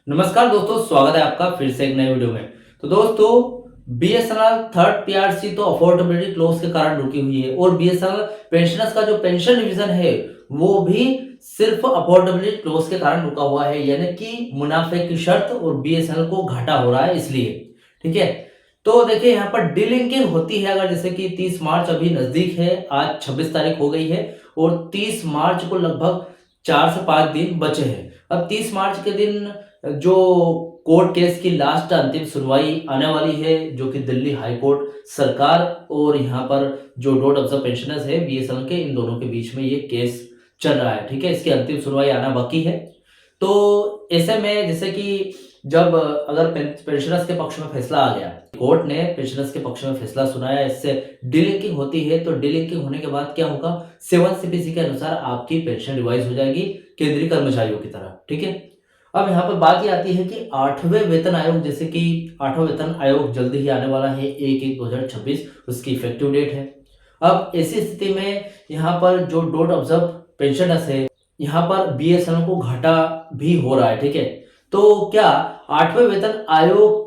नमस्कार दोस्तों, स्वागत है आपका फिर से एक नए वीडियो में। तो दोस्तों, बीएसएनएल थर्ड पीआरसी तो अफोर्डेबिलिटी क्लोज के कारण रुकी हुई है और बीएसएनएल पेंशनर्स का जो पेंशन रिवीजन है वो भी सिर्फ अफोर्डेबिलिटी क्लोज के कारण रुका हुआ है, यानी कि मुनाफे की शर्त और बीएसएनएल को घाटा हो रहा है इसलिए। ठीक है, तो देखिए यहाँ पर डीलिंकिंग होती है। अगर जैसे कि 30 मार्च अभी नजदीक है, आज 26 तारीख हो गई है और 30 मार्च को लगभग 4 से 5 दिन बचे हैं। अब 30 मार्च के दिन जो कोर्ट केस की लास्ट अंतिम सुनवाई आने वाली है, जो कि दिल्ली हाई कोर्ट सरकार और यहाँ पर जो डॉट ऑब्जर्व पेंशनर्स है बीएसएनएल के, इन दोनों के बीच में ये केस चल रहा है। ठीक है, इसकी अंतिम सुनवाई आना बाकी है। तो ऐसे में जैसे कि जब अगर पेंशनर्स के पक्ष में फैसला आ गया, कोर्ट ने पेंशनर्स के पक्ष में फैसला सुनाया, इससे डीलिंकिंग होती है। तो डीलिंकिंग होने के बाद क्या होगा, 7 सीपीसी के अनुसार आपकी पेंशन रिवाइज हो जाएगी केंद्रीय कर्मचारियों की तरह। ठीक है, अब यहाँ पर बात ये आती है कि 8वें वेतन आयोग, जैसे कि 8वां वेतन आयोग जल्दी ही आने वाला है, 1/1/2026 उसकी इफेक्टिव डेट है। अब ऐसी स्थिति में यहाँ पर जो डॉट ऑब्जर्व पेंशनर्स है, यहाँ पर बीएसएनएल को घाटा भी हो रहा है। ठीक है, तो क्या 8वें वेतन आयोग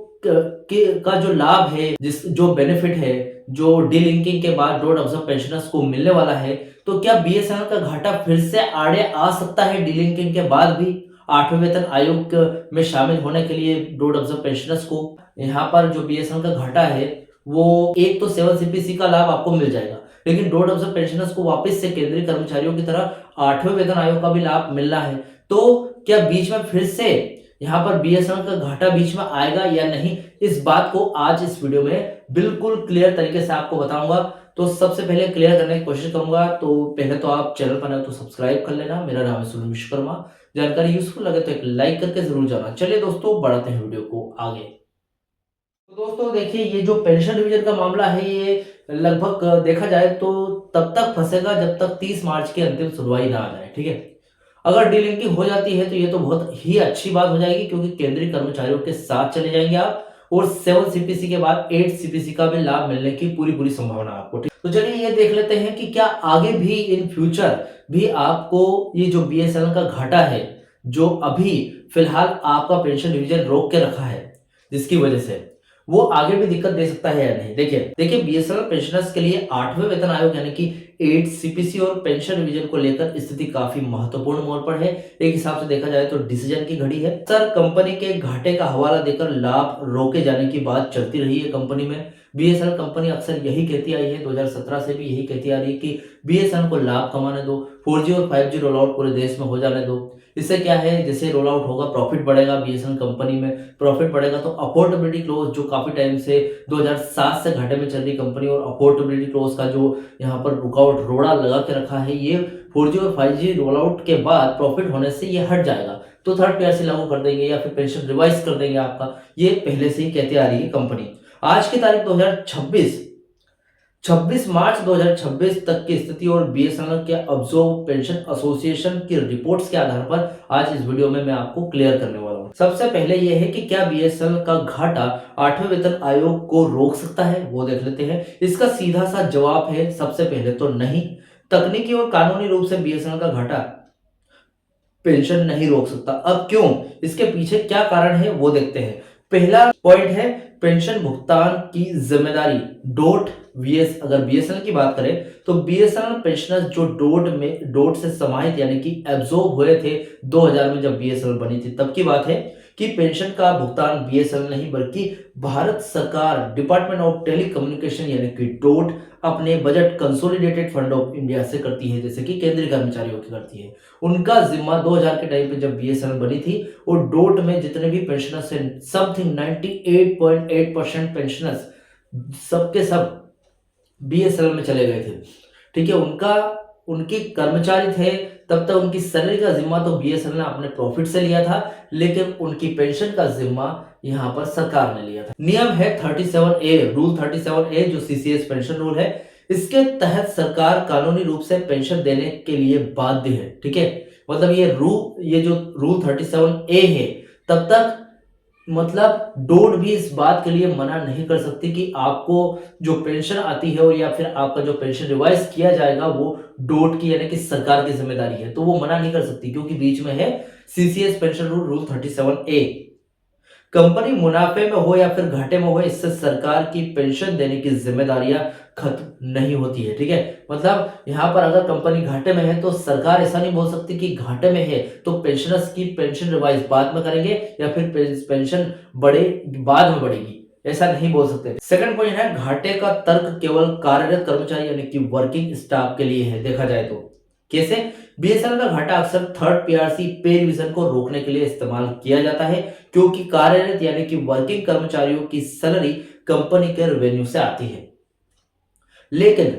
का जो लाभ है, जो बेनिफिट है, जो डीलिंकिंग के बाद डॉट ऑब्जर्व पेंशनर्स को मिलने वाला है, तो क्या बीएसएनएल का घाटा फिर से आड़े आ सकता है डीलिंकिंग के बाद भी 8वें वेतन आयोग में शामिल होने के लिए डॉट ऑब्जर्व पेंशनर्स को? यहाँ पर जो बीएसएनएल का घाटा है वो एक तो 7 सीपीसी का लाभ आपको मिल जाएगा, लेकिन डॉट ऑब्जर्व पेंशनर्स को वापस से केंद्रीय कर्मचारियों की तरह 8वें वेतन आयोग का भी लाभ मिलना है। तो क्या बीच में फिर से यहाँ पर बीएसएनएल का घाटा बीच में आएगा या नहीं, इस बात को आज इस वीडियो में बिल्कुल क्लियर तरीके से आपको बताऊंगा। तो सबसे पहले क्लियर करने की कोशिश करूंगा, तो पहले तो आप चैनल पर नए तो सब्सक्राइब कर लेना। मेरा नाम है सुनील विश्वकर्मा। जानकारी यूजफुल लगे तो एक लाइक करके जरूर जाना। चलिए दोस्तों, बढ़ाते हैं वीडियो को आगे। तो दोस्तों देखिए, ये जो पेंशन डिवीजन का मामला है ये लगभग देखा जाए तो तब तक फंसेगा जब तक 30 मार्च की अंतिम सुनवाई ना आ जाए। ठीक है, अगर डीलिंकिंग हो जाती है तो ये तो बहुत ही अच्छी बात हो जाएगी, क्योंकि केंद्रीय कर्मचारियों के साथ चले जाएंगे आप और 7 सीपीसी के बाद 8 सीपीसी का भी लाभ मिलने की पूरी पूरी संभावना आपको। ठीक, तो चलिए ये देख लेते हैं कि क्या आगे भी इन फ्यूचर भी आपको ये जो बीएसएनएल का घाटा है, जो अभी फिलहाल आपका पेंशन डिवीजन रोक के रखा है, जिसकी वजह से वो आगे भी दिक्कत दे सकता है या नहीं। देखिए बीएसएनएल पेंशनर्स के लिए 8वें वेतन आयोग यानी कि 8 सीपीसी और पेंशन रिवीजन को लेकर स्थिति काफी महत्वपूर्ण मोड़ पर है। एक हिसाब से देखा जाए तो डिसीजन की घड़ी है। सर, कंपनी के घाटे का हवाला देकर लाभ रोके जाने की बात चलती रही है कंपनी में। बीएसएनएल कंपनी अक्सर यही कहती आई है, 2017 से भी यही कहती आ रही है कि बीएसएनएल को लाभ कमाने दो, 4G और 5G रोल आउट पूरे देश में हो जाने दो। इससे क्या है, जैसे रोल आउट होगा प्रॉफिट बढ़ेगा, बीएसएनएल कंपनी में प्रॉफिट बढ़ेगा, तो अफोर्डेबिलिटी क्लोज जो काफी टाइम से 2007 से घाटे में चल रही कंपनी और अफोर्डेबिलिटी क्लोज का जो यहाँ पर रुकावट रोड़ा लगा के रखा है, ये 4G और 5G रोल आउट के बाद प्रॉफिट होने से ये हट जाएगा, तो थर्ड पीआरसी लागू कर देंगे या फिर पेंशन रिवाइज कर देंगे आपका। ये पहले से ही कहती आ रही है कंपनी। आज की तारीख 26 मार्च 2026 तक की स्थिति और बीएसएनएल के ऑब्जर्व पेंशन एसोसिएशन की रिपोर्ट्स के आधार पर आज इस वीडियो में मैं आपको क्लियर करने वाला हूं। सबसे पहले यह है कि क्या बीएसएनएल का घाटा 8वें वेतन आयोग को रोक सकता है, वो देख लेते हैं। इसका सीधा सा जवाब है सबसे पहले तो नहीं। तकनीकी और कानूनी रूप से बीएसएनएल का घाटा पेंशन नहीं रोक सकता। अब क्यों, इसके पीछे क्या कारण है वो देखते हैं। पहला पॉइंट है पेंशन भुगतान की जिम्मेदारी डोट वीएस। अगर बीएसएनएल की बात करें तो बीएसएनएल पेंशनर्स जो डोट से समाहित यानी कि एब्जॉर्ब हुए थे 2000 में, जब बीएसएनएल बनी थी तब की बात है कि पेंशन का भुगतान बीएसएनएल नहीं बल्कि भारत सरकार डिपार्टमेंट ऑफ टेलीकम्युनिकेशन यानी कि डोट अपने budget consolidated fund of India से करती है, जैसे कि केंद्रीय कर्मचारियों की करती है। उनका जिम्मा 2000 के टाइम पे जब बीएसएनएल बनी थी और डोट में जितने भी पेंशनर्स हैं, समथिंग 98.8% पेंशनर्स सबके सब बीएसएनएल में चले गए थे। ठीक है, उनके कर्मचारी थे, तब तक उनकी सैलरी का जिम्मा तो बीएसएनएल ने अपने प्रॉफिट से लिया था, लेकिन उनकी पेंशन का जिम्मा यहाँ पर सरकार ने लिया था। नियम है 37A, रूल 37A जो सीसीएस पेंशन रूल है, इसके तहत सरकार कानूनी रूप से पेंशन देने के लिए बाध्य है। ठीक है, मतलब ये जो रूल 37A है, तब तक मतलब डोट भी इस बात के लिए मना नहीं कर सकती कि आपको जो पेंशन आती है या फिर आपका जो पेंशन रिवाइज किया जाएगा वो डोट की यानी कि सरकार की जिम्मेदारी है, तो वो मना नहीं कर सकती, क्योंकि बीच में है CCS pension rule 37A। Company मुनाफे में हो या फिर घाटे में हो, इससे सरकार की पेंशन देने की जिम्मेदारियां खत्म नहीं होती है। ठीक है, मतलब यहाँ पर अगर कंपनी घाटे में है तो सरकार ऐसा नहीं बोल सकती कि घाटे में है तो पेंशनर्स की पेंशन रिवाइज बाद में करेंगे या फिर पेंशन बढ़े बाद में बढ़ेगी, ऐसा नहीं बोल सकते। सेकंड पॉइंट है, घाटे का तर्क केवल कार्यरत कर्मचारी यानी कि वर्किंग स्टाफ के लिए है। देखा जाए तो कैसे, बीएसएनएल का घाटा अक्सर थर्ड पीआरसी पे रिवीजन को रोकने के लिए इस्तेमाल किया जाता है, क्योंकि कार्यरत यानी कि वर्किंग कर्मचारियों की सैलरी कंपनी के रेवेन्यू से आती है। लेकिन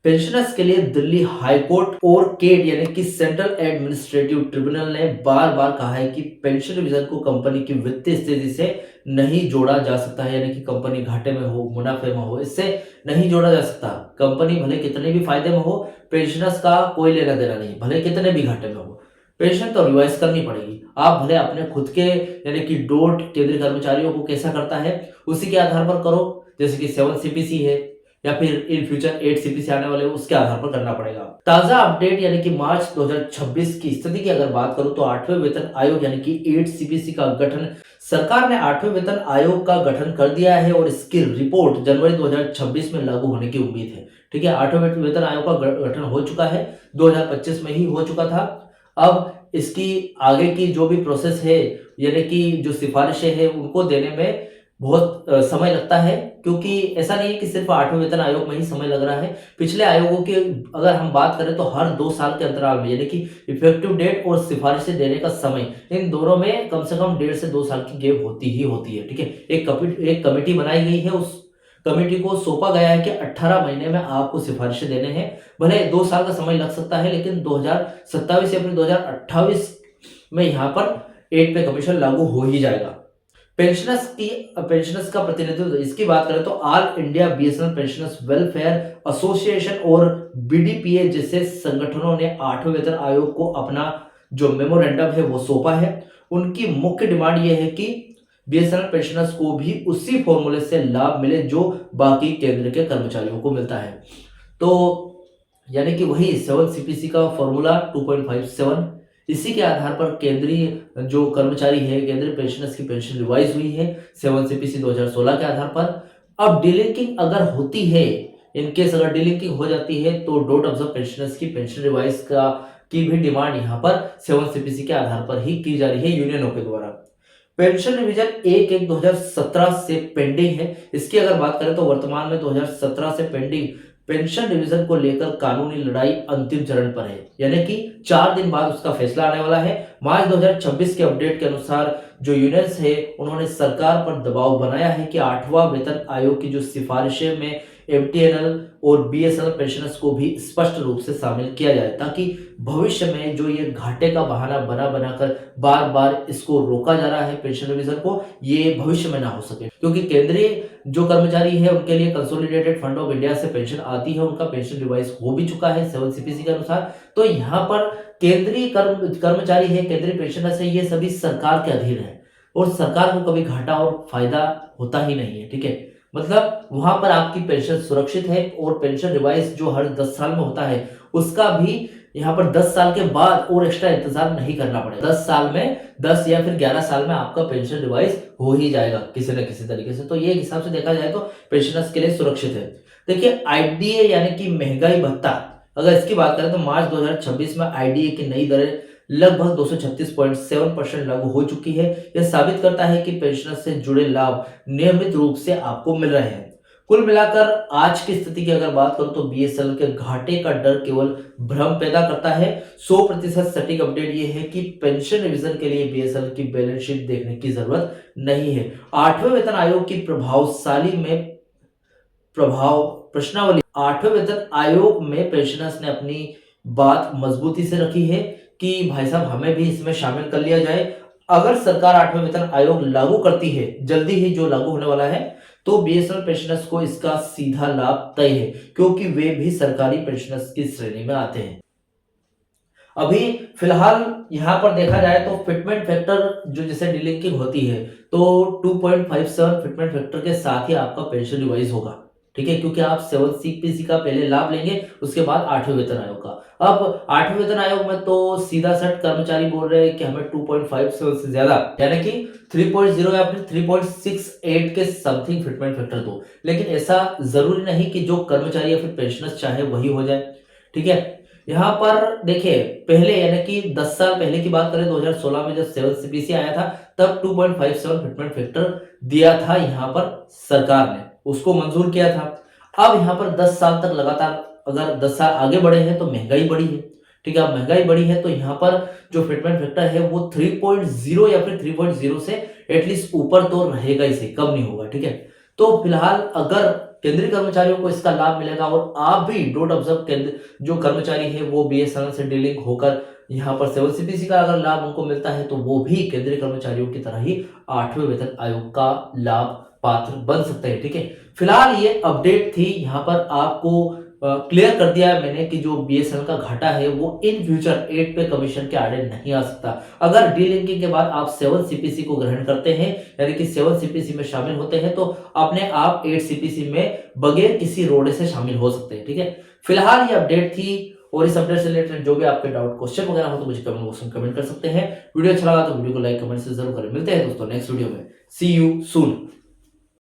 पेंशनर्स के लिए दिल्ली हाई कोर्ट और केड यानी कि सेंट्रल एडमिनिस्ट्रेटिव ट्रिब्यूनल ने बार बार कहा है कि पेंशन रिवीजन को कंपनी की वित्तीय स्थिति से नहीं जोड़ा जा सकता है, यानी कि कंपनी घाटे में हो मुनाफे में हो, इससे नहीं जोड़ा जा सकता। कंपनी भले कितने भी फायदे में हो, पेंशनर्स का कोई लेना देना नहीं, भले कितने भी घाटे में हो, पेंशन तो रिवाइज करनी पड़ेगी। आप भले अपने खुद के यानी कि डोट केंद्रीय कर्मचारियों को कैसा करता है उसी के आधार पर करो, जैसे कि 7 सीपीसी है या फिर इन फ्यूचर 8 सीपीसी आने वाले, उसके आधार पर करना पड़ेगा। ताजा अपडेट यानी कि मार्च 2026 की स्थिति की अगर बात करूं तो 8वें वेतन आयोग यानी कि 8 सीपीसी का गठन, सरकार ने 8वें वेतन आयोग का गठन कर दिया है और इसकी रिपोर्ट जनवरी 2026 में लागू होने की उम्मीद है। ठीक है, 8वें वेतन आयोग का गठन हो चुका है, 2025 में ही हो चुका था। अब इसकी आगे की जो भी प्रोसेस है यानी कि जो सिफारिशें हैं उनको देने में बहुत समय लगता है, क्योंकि ऐसा नहीं है कि सिर्फ 8वें वेतन आयोग में ही समय लग रहा है। पिछले आयोगों की अगर हम बात करें तो हर 2 साल के अंतराल में यानी कि इफेक्टिव डेट और सिफारिशें देने का समय, इन दोनों में कम से कम 1.5 से 2 साल की गैप होती ही होती है। ठीक है, एक कमेटी बनाई गई है, उस कमेटी को सौंपा गया है कि 18 महीने में आपको सिफारिशें देने हैं। भले 2 साल का समय लग सकता है, लेकिन 2027 या फिर 2028 में यहाँ पर 8 पे कमीशन लागू हो ही जाएगा। पेंशनर्स का प्रतिनिधित्व इसकी बात करें तो all India BSNL pensioners welfare association और बीडीपीए जैसे संगठनों ने 8वें वेतन आयोग को अपना जो मेमोरेंडम है वो सौंपा है। उनकी मुख्य डिमांड यह है कि बीएसएनएल पेंशनर्स को भी उसी फॉर्मूले से लाभ मिले जो बाकी केंद्र के कर्मचारियों को मिलता है। तो यानी कि वही 7 सीपीसी का फॉर्मूला 2.57, इसी के आधार पर केंद्रीय जो कर्मचारी है, केंद्रीय पेंशनर्स की पेंशन रिवाइज हुई है 7 सीपीसी 2016 के आधार पर। अब डिलिंकिंग अगर होती है, इनकेस अगर डिलिंकिंग हो जाती है तो डोट ऑब्जर्व पेंशनर्स की पेंशन रिवाइज की भी डिमांड यहाँ पर 7 सीपीसी के आधार पर ही की जा रही है यूनियनों के द्वारा। पेंशन रिवीजन 1/1/2017 से पेंडिंग है। इसकी अगर बात करें तो वर्तमान में 2017 से पेंडिंग पेंशन रिवीजन को लेकर कानूनी लड़ाई अंतिम चरण पर है, यानी कि 4 दिन बाद उसका फैसला आने वाला है। मार्च 2026 के अपडेट के अनुसार जो यूनियंस है उन्होंने सरकार पर दबाव बनाया है कि 8वां वेतन आयोग की जो सिफारिशें में एमटीएनएल और बीएसएनएल पेंशनर्स को भी स्पष्ट रूप से शामिल किया जाए, ताकि भविष्य में जो ये घाटे का बहाना बनाकर बार बार इसको रोका जा रहा है पेंशन रिवीजन को, ये भविष्य में ना हो सके। क्योंकि केंद्रीय जो कर्मचारी है उनके लिए कंसोलिडेटेड फंड ऑफ इंडिया से पेंशन आती है, उनका पेंशन रिवाइज हो भी चुका है 7 सीपीसी के अनुसार। तो यहाँ पर केंद्रीय कर्मचारी है, केंद्रीय पेंशनर्स है, ये सभी सरकार के अधीन है और सरकार को कभी घाटा और फायदा होता ही नहीं है। ठीक है, मतलब वहां पर आपकी पेंशन सुरक्षित है और पेंशन रिवाइज जो हर 10 साल में होता है उसका भी यहाँ पर 10 साल के बाद और एक्स्ट्रा इंतजार नहीं करना पड़ेगा। 10 साल में 10 या फिर 11 साल में आपका पेंशन रिवाइज हो ही जाएगा किसी न किसी तरीके से। तो ये हिसाब से देखा जाए तो पेंशनर्स के लिए सुरक्षित है। देखिए, आईडीए यानी कि महंगाई भत्ता, अगर इसकी बात करें तो मार्च 2026 में आईडीए की नई दरें लगभग 236.7% लागू हो चुकी है। यह साबित करता है कि पेंशनर से जुड़े लाभ नियमित रूप से आपको मिल रहे हैं। कुल मिलाकर आज की स्थिति की अगर बात करूं तो बीएसएनएल के घाटे का डर केवल भ्रम पैदा करता है। 100% सटीक अपडेट ये है कि पेंशन रिवीजन के लिए बीएसएनएल की बैलेंस शीट देखने की जरूरत नहीं है। 8वें वेतन आयोग की प्रश्नावली 8वें वेतन आयोग में पेंशनर्स ने अपनी बात मजबूती से रखी है कि भाई साहब हमें भी इसमें शामिल कर लिया जाए। अगर सरकार 8वें वेतन आयोग लागू करती है, जल्दी ही जो लागू होने वाला है, तो बीएसएनएल पेंशनर्स को इसका सीधा लाभ तय है, क्योंकि वे भी सरकारी पेंशनर्स की श्रेणी में आते हैं। अभी फिलहाल यहां पर देखा जाए तो फिटमेंट फैक्टर जो जैसे डिलिंकिंग होती है तो 2.57 फिटमेंट फैक्टर के साथ ही आपका पेंशन रिवाइज होगा। ठीक है, क्योंकि आप 7 सीपीसी का पहले लाभ लेंगे, उसके बाद 8वें वेतन आयोग का। अब 8वें वेतन आयोग में तो सीधा सट कर्मचारी बोल रहे हैं कि हमें 2.57 से ज्यादा यानी कि 3.0 या फिर 3.68 के समथिंग फिटमेंट फैक्टर दो, लेकिन ऐसा जरूरी नहीं कि जो कर्मचारी या फिर पेंशनर्स चाहे वही हो जाए। ठीक है, यहाँ पर देखिए पहले यानी कि 10 साल पहले की बात करें 2016 में जब 7 सीपीसी आया था तब 2.57 फिटमेंट फैक्टर दिया था यहाँ पर सरकार ने, उसको मंजूर किया था। अब यहाँ पर 10 साल तक लगातार अगर 10 साल आगे बढ़े हैं तो महंगाई बढ़ी है। ठीक है, अब महंगाई बढ़ी है तो यहाँ पर जो फिटमेंट फैक्टर है वो 3.0 या फिर 3.0 से एटलीस्ट ऊपर तो रहेगा ही, से कम नहीं होगा। ठीक है, तो फिलहाल अगर केंद्रीय कर्मचारियों को इसका लाभ मिलेगा और आप भी डोंट ऑब्जर्व केंद्र जो कर्मचारी है वो बीएसएनएल से डीलिंग होकर यहाँ पर 7 सीपीसी का अगर लाभ उनको मिलता है तो वो भी केंद्रीय कर्मचारियों की तरह ही 8वें वेतन आयोग का लाभ पात्र बन सकते हैं। ठीक है, फिलहाल ये अपडेट थी, यहाँ पर आपको क्लियर कर दिया है मैंने कि जो बीएसएनएल का घाटा है वो इन फ्यूचर 8 पे कमीशन के आड़े नहीं आ सकता। अगर डीलिंकिंग के बाद आप 7 सीपीसी को ग्रहण करते हैं यानी कि 7 सीपीसी में शामिल होते हैं तो अपने आप 8 सीपीसी में बगैर किसी रोड़े से शामिल हो सकते हैं। ठीक है, फिलहाल ये अपडेट थी और इस अपडेट से रिलेटेड जो भी आपके डाउट क्वेश्चन वगैरह हो तो मुझे कमेंट बॉक्स में कमेंट कर सकते हैं। वीडियो अच्छा लगा तो वीडियो को लाइक कमेंट से जरूर करें। मिलते हैं दोस्तों नेक्स्ट वीडियो में। सी यू सून।